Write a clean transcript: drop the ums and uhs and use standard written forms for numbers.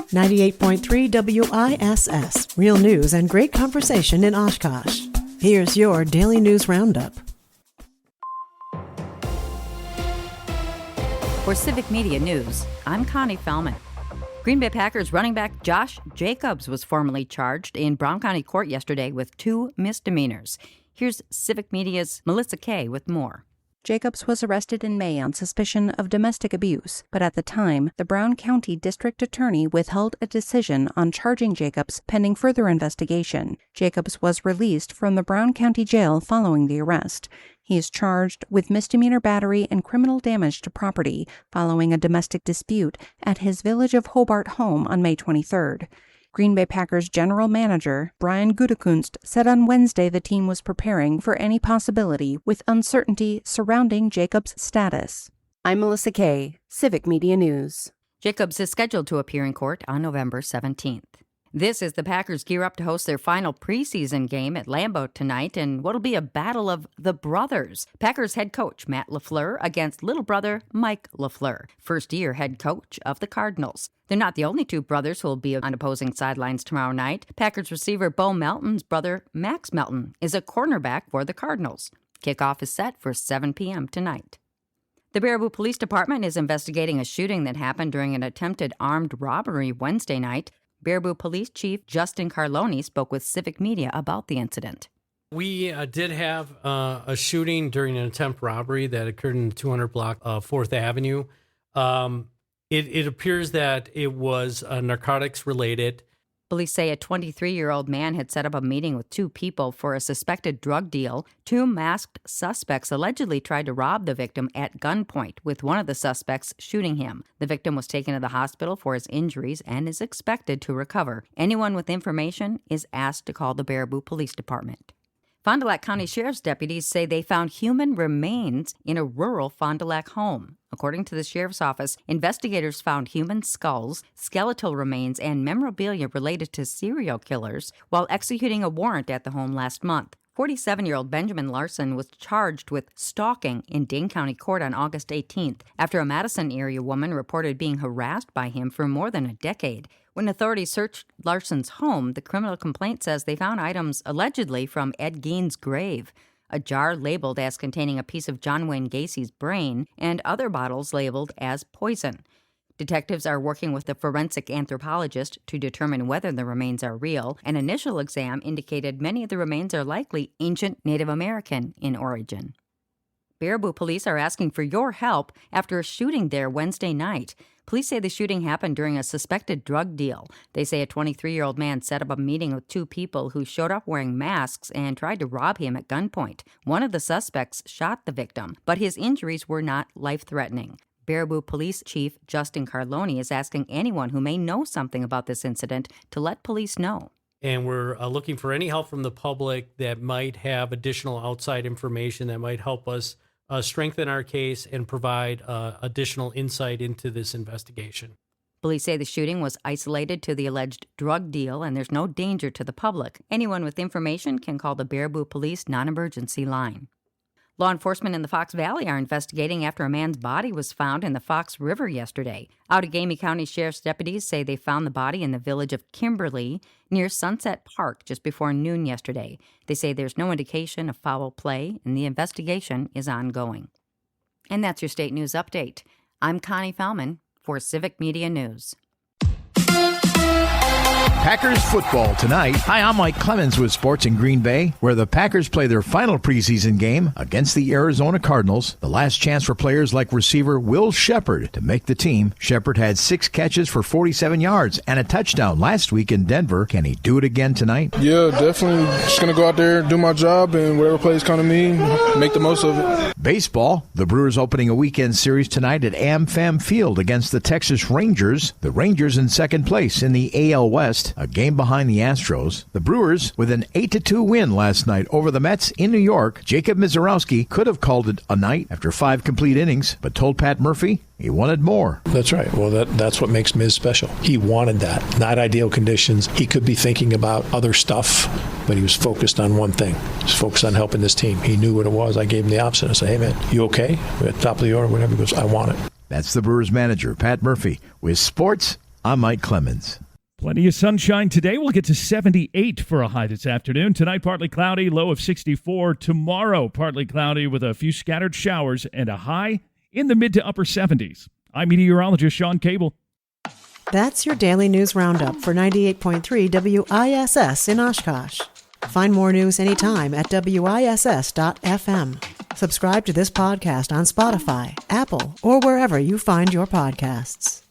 98.3 WISS. Real news and great conversation in Oshkosh. Here's your Daily News Roundup. For Civic Media News, I'm Connie Fellman. Green Bay Packers running back Josh Jacobs was formally charged in Brown County Court yesterday with 2 misdemeanors. Here's Civic Media's Melissa Kay with more. Jacobs was arrested in May on suspicion of domestic abuse, but at the time, the Brown County District Attorney withheld a decision on charging Jacobs pending further investigation. Jacobs was released from the Brown County Jail following the arrest. He is charged with misdemeanor battery and criminal damage to property following a domestic dispute at his Village of Hobart home on May 23rd. Green Bay Packers general manager Brian Gutekunst said on Wednesday the team was preparing for any possibility with uncertainty surrounding Jacobs' status. I'm Melissa Kay, Civic Media News. Jacobs is scheduled to appear in court on November 17th. This is the Packers gear up to host their final preseason game at Lambeau tonight in what'll be a battle of the brothers. Packers head coach Matt LaFleur against little brother Mike LaFleur, first-year head coach of the Cardinals. They're not the only 2 brothers who will be on opposing sidelines tomorrow night. Packers receiver Bo Melton's brother Max Melton is a cornerback for the Cardinals. Kickoff is set for 7 p.m. tonight. The Baraboo Police Department is investigating a shooting that happened during an attempted armed robbery Wednesday night. Baraboo Police Chief Justin Carloni spoke with Civic Media about the incident. We did have a shooting during an attempt robbery that occurred in the 200 block of 4th Avenue. It appears that it was narcotics related. Police say a 23-year-old man had set up a meeting with 2 people for a suspected drug deal. 2 masked suspects allegedly tried to rob the victim at gunpoint, with one of the suspects shooting him. The victim was taken to the hospital for his injuries and is expected to recover. Anyone with information is asked to call the Baraboo Police Department. Fond du Lac County Sheriff's deputies say they found human remains in a rural Fond du Lac home. According to the Sheriff's Office, investigators found human skulls, skeletal remains, and memorabilia related to serial killers while executing a warrant at the home last month. 47-year-old Benjamin Larson was charged with stalking in Dane County Court on August 18th after a Madison area woman reported being harassed by him for more than a decade. When authorities searched Larson's home, the criminal complaint says they found items allegedly from Ed Gein's grave, a jar labeled as containing a piece of John Wayne Gacy's brain, and other bottles labeled as poison. Detectives are working with a forensic anthropologist to determine whether the remains are real. An initial exam indicated many of the remains are likely ancient Native American in origin. Baraboo police are asking for your help after a shooting there Wednesday night. Police say the shooting happened during a suspected drug deal. They say a 23-year-old man set up a meeting with 2 people who showed up wearing masks and tried to rob him at gunpoint. One of the suspects shot the victim, but his injuries were not life-threatening. Baraboo Police Chief Justin Carloni is asking anyone who may know something about this incident to let police know. And we're looking for any help from the public that might have additional outside information that might help us strengthen our case and provide additional insight into this investigation. Police say the shooting was isolated to the alleged drug deal and there's no danger to the public. Anyone with information can call the Baraboo Police non-emergency line. Law enforcement in the Fox Valley are investigating after a man's body was found in the Fox River yesterday. Outagamie County Sheriff's deputies say they found the body in the village of Kimberly near Sunset Park just before noon yesterday. They say there's no indication of foul play and the investigation is ongoing. And that's your state news update. I'm Connie Fellman for Civic Media News. Packers football tonight. Hi, I'm Mike Clemens with Sports in Green Bay, where the Packers play their final preseason game against the Arizona Cardinals. The last chance for players like receiver Will Shepard to make the team. Shepard had 6 catches for 47 yards and a touchdown last week in Denver. Can he do it again tonight? Yeah, definitely. Just going to go out there, do my job, and whatever plays come to me, make the most of it. Baseball. The Brewers opening a weekend series tonight at AmFam Field against the Texas Rangers. The Rangers in second place in the AL West, a game behind the Astros. The Brewers with an 8-2 win last night over the Mets in New York. Jacob Mizorowski could have called it a night after 5 complete innings, but told Pat Murphy he wanted more. That's right. Well, that's what makes Miz special. He wanted that. Not ideal conditions. He could be thinking about other stuff, but he was focused on one thing. He was focused on helping this team. He knew what it was. I gave him the option. I said, hey, man, you okay? We're at the top of the order, whatever. He goes, I want it. That's the Brewers manager, Pat Murphy, with Sports I'm Mike Clemens. Plenty of sunshine today. We'll get to 78 for a high this afternoon. Tonight, partly cloudy, low of 64. Tomorrow, partly cloudy with a few scattered showers and a high in the mid to upper 70s. I'm meteorologist Sean Cable. That's your daily news roundup for 98.3 WISS in Oshkosh. Find more news anytime at WISS.FM. Subscribe to this podcast on Spotify, Apple, or wherever you find your podcasts.